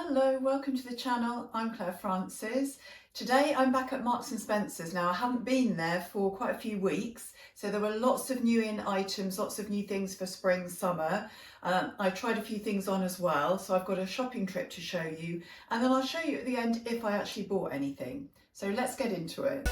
Hello, welcome to the channel. I'm Claire Francis. Today I'm back at Marks & Spencer's. Now I haven't been there for quite a few weeks, so there were lots of new in items, lots of new things for spring, summer. I tried a few things on as well, so I've got a shopping trip to show you, and then I'll show you at the end if I actually bought anything. So let's get into it.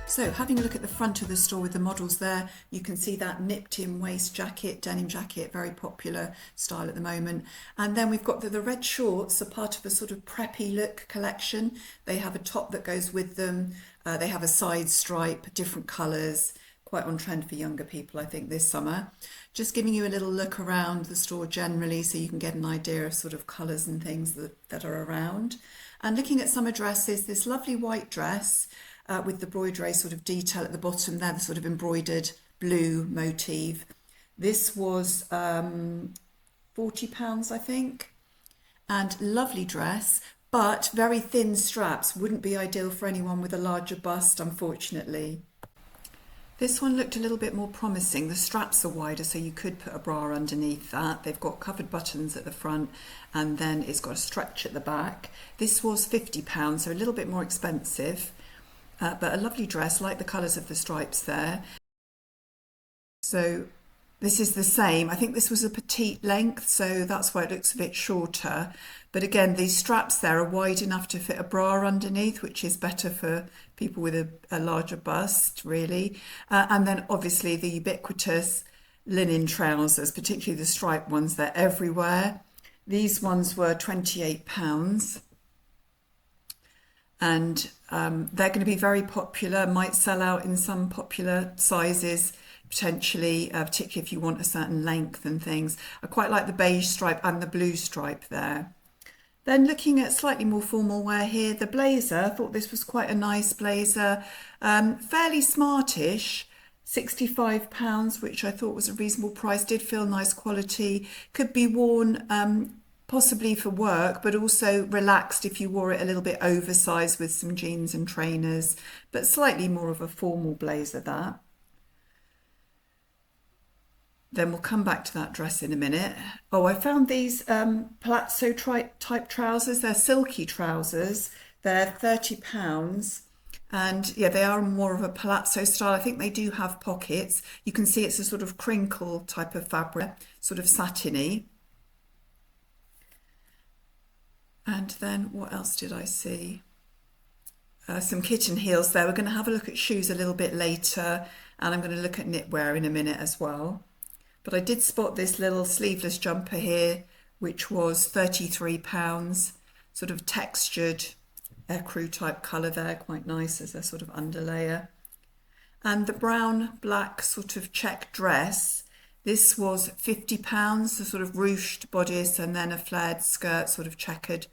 So having a look at the front of the store with the models there, you can see that nipped in waist jacket, denim jacket, very popular style at the moment. And then we've got the red shorts are part of a sort of preppy look collection. They have a top that goes with them. They have a side stripe, different colours, quite on trend for younger people, I think, this summer. Just giving you a little look around the store generally so you can get an idea of sort of colours and things that are around. And looking at summer dresses, this lovely white dress, with the embroidery sort of detail at the bottom there, the sort of embroidered blue motif. This was £40, I think, and lovely dress, but very thin straps. Wouldn't be ideal for anyone with a larger bust, unfortunately. This one looked a little bit more promising. The straps are wider, so you could put a bra underneath that. They've got covered buttons at the front, and then it's got a stretch at the back. This was £50, so a little bit more expensive. But a lovely dress, like the colours of the stripes there. So this is the same. I think this was a petite length, so that's why it looks a bit shorter. But again, these straps there are wide enough to fit a bra underneath, which is better for people with a larger bust, really. And then obviously the ubiquitous linen trousers, particularly the striped ones, they're everywhere. These ones were £28. And they're going to be very popular, might sell out in some popular sizes, potentially, particularly if you want a certain length and things. I quite like the beige stripe and the blue stripe there. Then looking at slightly more formal wear here, the blazer, I thought this was quite a nice blazer, fairly smartish, £65, which I thought was a reasonable price, did feel nice quality, could be worn possibly for work, but also relaxed if you wore it a little bit oversized with some jeans and trainers, but slightly more of a formal blazer that. Then we'll come back to that dress in a minute. Oh, I found these Palazzo type trousers. They're silky trousers. They're £30. And yeah, they are more of a Palazzo style. I think they do have pockets. You can see it's a sort of crinkle type of fabric, sort of satiny. And then what else did I see? Some kitten heels there. We're going to have a look at shoes a little bit later, and I'm going to look at knitwear in a minute as well. But I did spot this little sleeveless jumper here, which was £33, sort of textured ecru type colour there, quite nice as a sort of underlayer. And the brown black sort of check dress, this was £50, the sort of ruched bodice and then a flared skirt, sort of checkered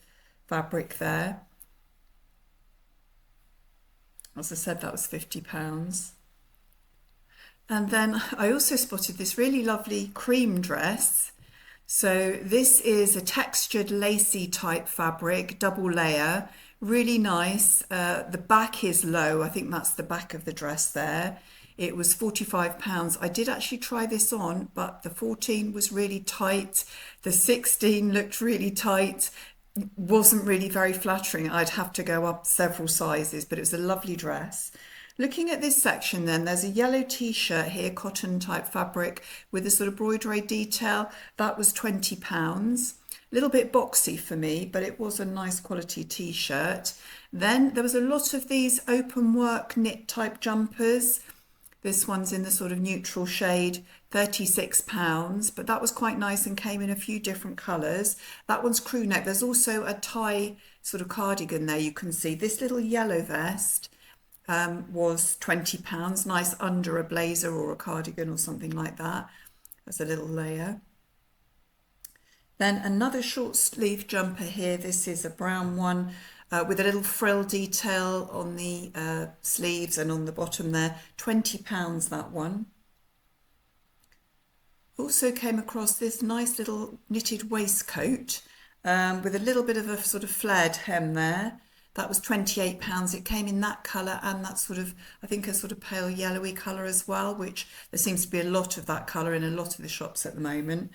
fabric there. As I said, that was £50. And then I also spotted this really lovely cream dress. So this is a textured lacy type fabric, double layer, really nice. The back is low. I think that's the back of the dress there. It was £45. I did actually try this on, but the 14 was really tight. The 16 looked really tight. Wasn't really very flattering. I'd have to go up several sizes, but it was a lovely dress. Looking at this section then, there's a yellow t-shirt here, cotton type fabric with a sort of embroidery detail. That was £20. A little bit boxy for me, but it was a nice quality t-shirt. Then there was a lot of these open work knit type jumpers. This one's in the sort of neutral shade, £36, but that was quite nice and came in a few different colours. That one's crew neck. There's also a tie sort of cardigan there you can see. This little yellow vest was £20, nice under a blazer or a cardigan or something like that. That's a little layer. Then another short sleeve jumper here. This is a brown one. With a little frill detail on the sleeves and on the bottom there, £20 that one. Also came across this nice little knitted waistcoat with a little bit of a sort of flared hem there. That was £28. It came in that colour and that sort of, I think, a sort of pale yellowy colour as well, which there seems to be a lot of that colour in a lot of the shops at the moment.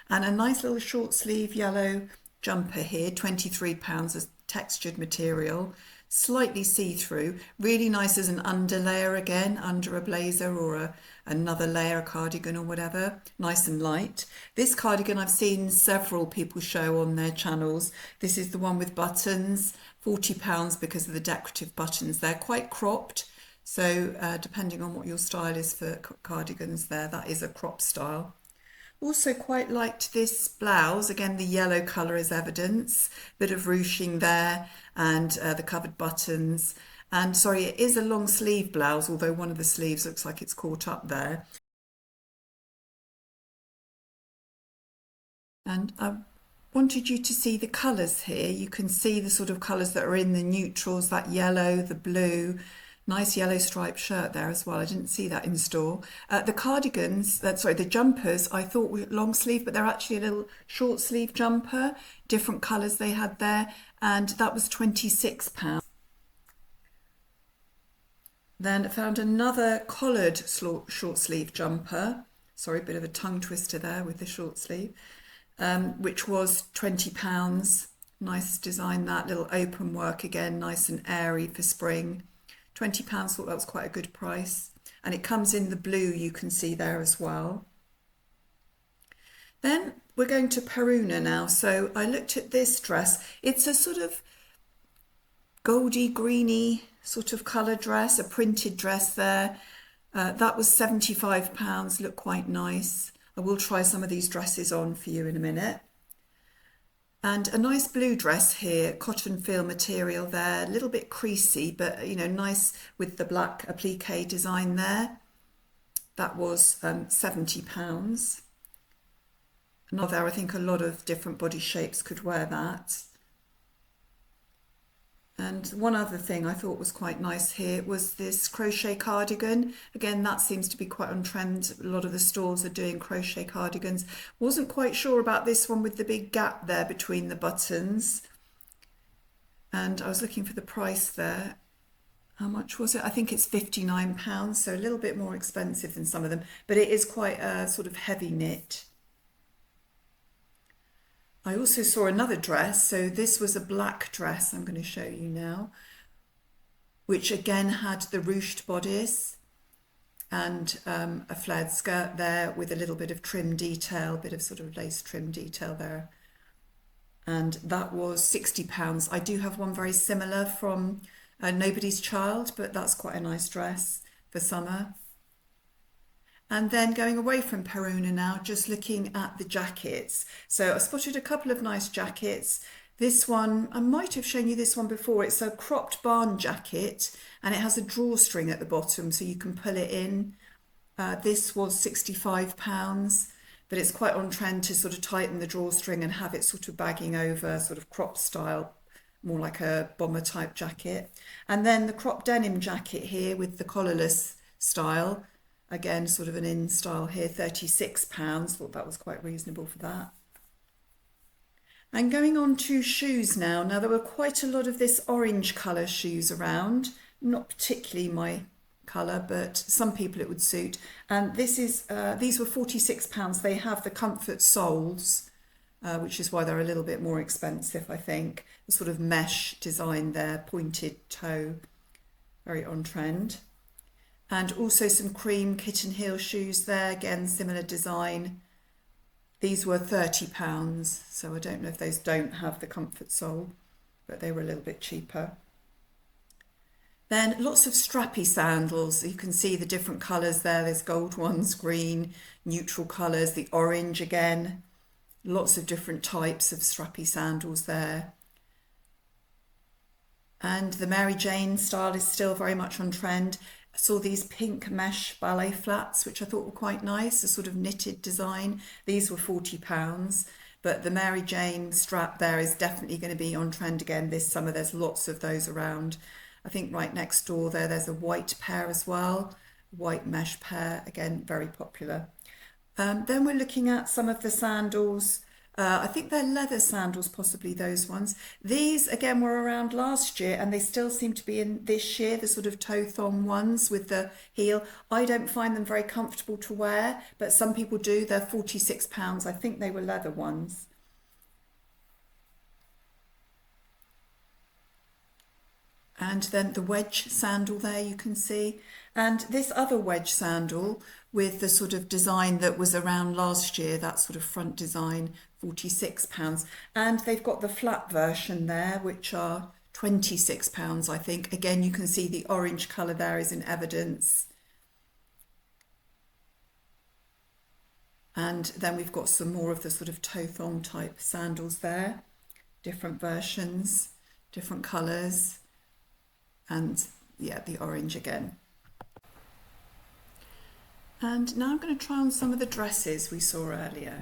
And a nice little short sleeve yellow jumper here, £23, a textured material, slightly see-through, really nice as an underlayer again, under a blazer or another layer, a cardigan or whatever, nice and light. This cardigan I've seen several people show on their channels. This is the one with buttons, £40 because of the decorative buttons. They're quite cropped, so depending on what your style is for cardigans there, that is a crop style. Also quite liked this blouse, again the yellow colour is evidence, bit of ruching there and the covered buttons. And sorry, it is a long sleeve blouse, although one of the sleeves looks like it's caught up there. And I wanted you to see the colours here. You can see the sort of colours that are in the neutrals, that yellow, the blue. Nice yellow striped shirt there as well. I didn't see that in store. The cardigans, the jumpers, I thought were long sleeve, but they're actually a little short sleeve jumper. Different colours they had there, and that was £26. Then I found another collared short sleeve jumper. Sorry, a bit of a tongue twister there with the short sleeve, which was £20. Nice design, that little open work again, nice and airy for spring. £20, thought that was quite a good price. And it comes in the blue, you can see there as well. Then we're going to Peruna now. So I looked at this dress. It's a sort of goldy, greeny sort of colour dress, a printed dress there. That was £75, looked quite nice. I will try some of these dresses on for you in a minute. And a nice blue dress here, cotton feel material there, a little bit creasy, but nice with the black applique design there. That was £70. Now there, I think a lot of different body shapes could wear that. And one other thing I thought was quite nice here was this crochet cardigan. Again, that seems to be quite on trend. A lot of the stores are doing crochet cardigans. Wasn't quite sure about this one with the big gap there between the buttons. And I was looking for the price there. How much was it? I think it's £59, so a little bit more expensive than some of them, but it is quite a sort of heavy knit. I also saw another dress, so this was a black dress I'm going to show you now, which again had the ruched bodice and a flared skirt there with a little bit of trim detail, bit of sort of lace trim detail there. And that was £60. I do have one very similar from Nobody's Child, but that's quite a nice dress for summer. And then going away from Peruna now, just looking at the jackets. So I spotted a couple of nice jackets. This one, I might have shown you this one before. It's a cropped barn jacket and it has a drawstring at the bottom so you can pull it in. This was £65, but it's quite on trend to sort of tighten the drawstring and have it sort of bagging over, sort of crop style, more like a bomber type jacket. And then the crop denim jacket here with the collarless style. Again, sort of an in style here, £36. Thought that was quite reasonable for that. And going on to shoes now. Now there were quite a lot of this orange colour shoes around. Not particularly my colour, but some people it would suit. And this is these were £46. They have the comfort soles, which is why they're a little bit more expensive, I think. The sort of mesh design there, pointed toe, very on trend. And also some cream kitten heel shoes there, again similar design. These were £30, so I don't know if those don't have the comfort sole, but they were a little bit cheaper. Then lots of strappy sandals. You can see the different colours there. There's gold ones, green, neutral colours, the orange again. Lots of different types of strappy sandals there. And the Mary Jane style is still very much on trend. I saw these pink mesh ballet flats, which I thought were quite nice, a sort of knitted design. These were £40, but the Mary Jane strap there is definitely going to be on trend again this summer. There's lots of those around. I think right next door there's a white pair as well, white mesh pair, again, very popular. Then we're looking at some of the sandals I think they're leather sandals, possibly those ones. These again were around last year and they still seem to be in this year, the sort of toe thong ones with the heel. I don't find them very comfortable to wear, but some people do. They're £46. I think they were leather ones. And then the wedge sandal there you can see, and this other wedge sandal with the sort of design that was around last year, that sort of front design, £46. And they've got the flat version there, which are £26, I think. Again, you can see the orange colour there is in evidence. And then we've got some more of the sort of toe thong type sandals there, different versions, different colours. And yeah, the orange again. And now I'm going to try on some of the dresses we saw earlier.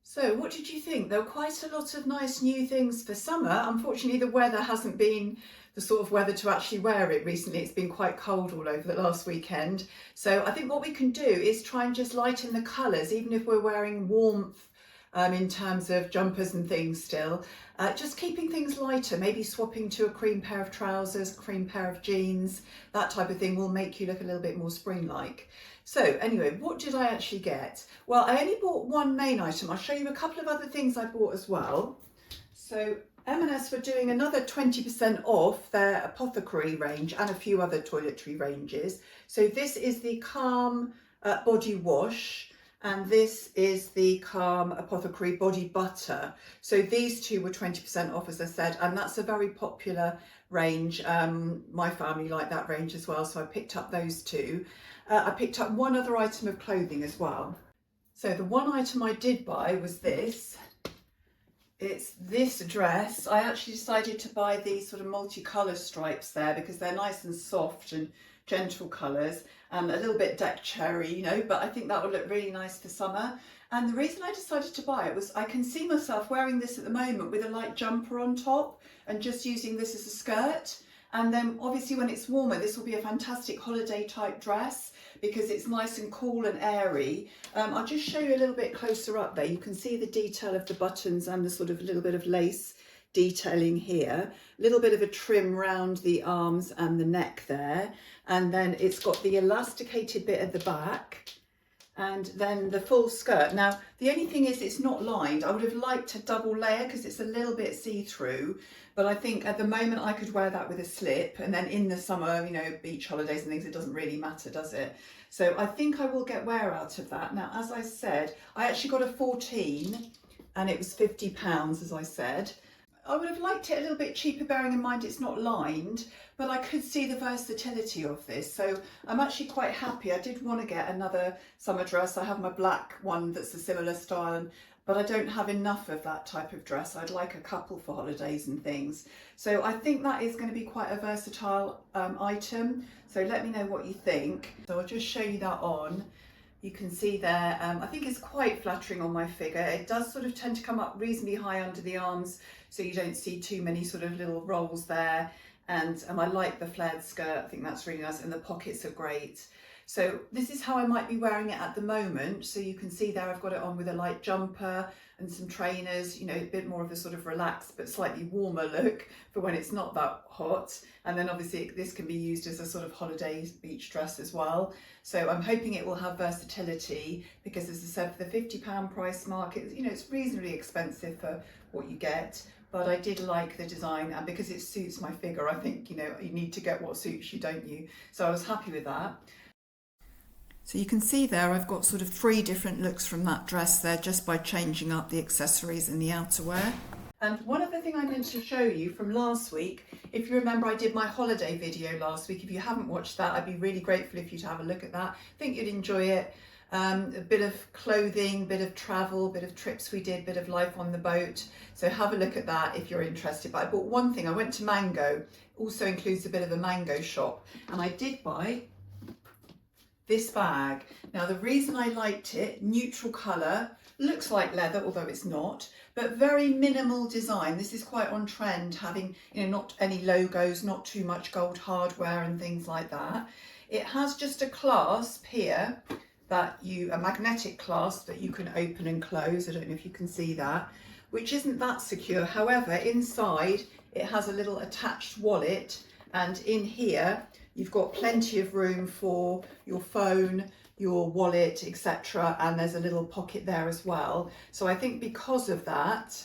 So what did you think? There were quite a lot of nice new things for summer. Unfortunately, the weather hasn't been the sort of weather to actually wear it recently. It's been quite cold all over the last weekend. So I think what we can do is try and just lighten the colours, even if we're wearing warmth in terms of jumpers and things still. Just keeping things lighter, maybe swapping to a cream pair of trousers, cream pair of jeans, that type of thing will make you look a little bit more spring-like. So anyway, what did I actually get? Well, I only bought one main item. I'll show you a couple of other things I bought as well. So M&S were doing another 20% off their apothecary range and a few other toiletry ranges. So this is the Calm body wash, and this is the Calm Apothecary Body Butter. So these two were 20% off, as I said, and that's a very popular range. My family like that range as well, so I picked up those two. I picked up one other item of clothing as well. So the one item I did buy was this. It's this dress. I actually decided to buy these sort of multicolour stripes there because they're nice and soft and gentle colours and a little bit deck cherry, you know, but I think that would look really nice for summer. And the reason I decided to buy it was I can see myself wearing this at the moment with a light jumper on top and just using this as a skirt. And then obviously when it's warmer, this will be a fantastic holiday type dress because it's nice and cool and airy. I'll just show you a little bit closer up there. You can see the detail of the buttons and the sort of little bit of lace detailing here. A little bit of a trim round the arms and the neck there. And then it's got the elasticated bit at the back. And then the full skirt. Now, the only thing is it's not lined. I would have liked a double layer because it's a little bit see-through, but I think at the moment I could wear that with a slip, and then in the summer, you know, beach holidays and things, it doesn't really matter, does it? So I think I will get wear out of that. Now, as I said, I actually got a 14 and it was £50, as I said. I would have liked it a little bit cheaper, bearing in mind it's not lined, but I could see the versatility of this. So I'm actually quite happy. I did want to get another summer dress. I have my black one that's a similar style, but I don't have enough of that type of dress. I'd like a couple for holidays and things. So I think that is going to be quite a versatile item. So let me know what you think. So I'll just show you that on. You can see there, I think it's quite flattering on my figure. It does sort of tend to come up reasonably high under the arms, so you don't see too many sort of little rolls there. And I like the flared skirt. I think that's really nice, and the pockets are great. So this is how I might be wearing it at the moment. So you can see there I've got it on with a light jumper and some trainers, you know, a bit more of a sort of relaxed but slightly warmer look for when it's not that hot. And then obviously this can be used as a sort of holiday beach dress as well. So I'm hoping it will have versatility because, as I said, for the £50 price mark, you know, it's reasonably expensive for what you get. But I did like the design, and because it suits my figure, I think, you know, you need to get what suits you, don't you? So I was happy with that. So you can see there I've got sort of 3 different looks from that dress there just by changing up the accessories and the outerwear. And one other thing I meant to show you from last week, if you remember I did my holiday video last week. If you haven't watched that, I'd be really grateful if you'd have a look at that. I think you'd enjoy it. A bit of clothing, bit of travel, bit of trips we did, bit of life on the boat. So have a look at that if you're interested. But I bought one thing. I went to Mango, also includes a bit of a Mango shop, and I did buy this bag. Now the reason I liked it, neutral colour, looks like leather although it's not, but very minimal design. This is quite on trend, having, you know, not any logos, not too much gold hardware and things like that. It has just a clasp here, a magnetic clasp that you can open and close. I don't know if you can see that, which isn't that secure. However, inside it has a little attached wallet, and in here you've got plenty of room for your phone, your wallet, etc. And there's a little pocket there as well. So I think because of that,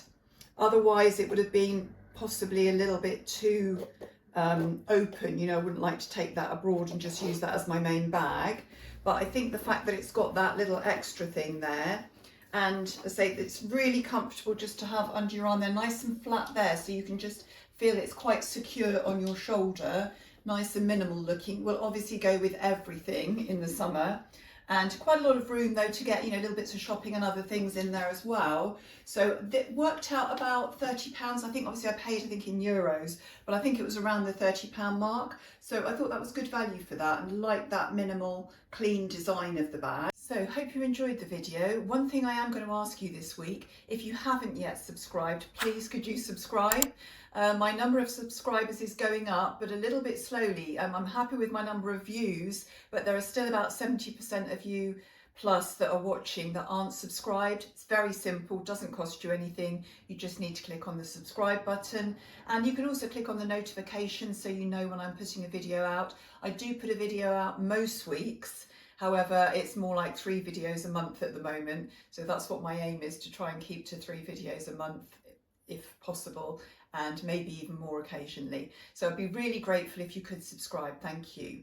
otherwise it would have been possibly a little bit too open. You know, I wouldn't like to take that abroad and just use that as my main bag. But I think the fact that it's got that little extra thing there, and I say it's really comfortable just to have under your arm. They're nice and flat there, so you can just feel it's quite secure on your shoulder. Nice and minimal looking. Will obviously go with everything in the summer, and quite a lot of room though to get, you know, little bits of shopping and other things in there as well. So it worked out about £30. I think obviously I paid, I think in euros, but I think it was around the £30 mark. So I thought that was good value for that, and like that minimal clean design of the bag. So hope you enjoyed the video. One thing I am going to ask you this week, if you haven't yet subscribed, please could you subscribe? My number of subscribers is going up, but a little bit slowly. I'm happy with my number of views, but there are still about 70% of you plus that are watching that aren't subscribed. It's very simple, doesn't cost you anything. You just need to click on the subscribe button, and you can also click on the notifications so you know when I'm putting a video out. I do put a video out most weeks. However, it's more like 3 videos a month at the moment. So that's what my aim is, to try and keep to 3 videos a month if possible, and maybe even more occasionally. So I'd be really grateful if you could subscribe. Thank you.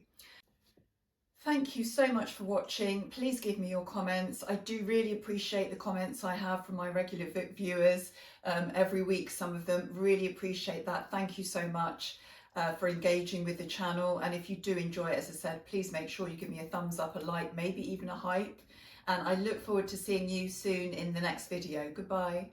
Thank you so much for watching. Please give me your comments. I do really appreciate the comments I have from my regular viewers every week. Some of them, really appreciate that. Thank you so much for engaging with the channel. And if you do enjoy it, as I said, please make sure you give me a thumbs up, a like, maybe even a hype. And I look forward to seeing you soon in the next video. Goodbye.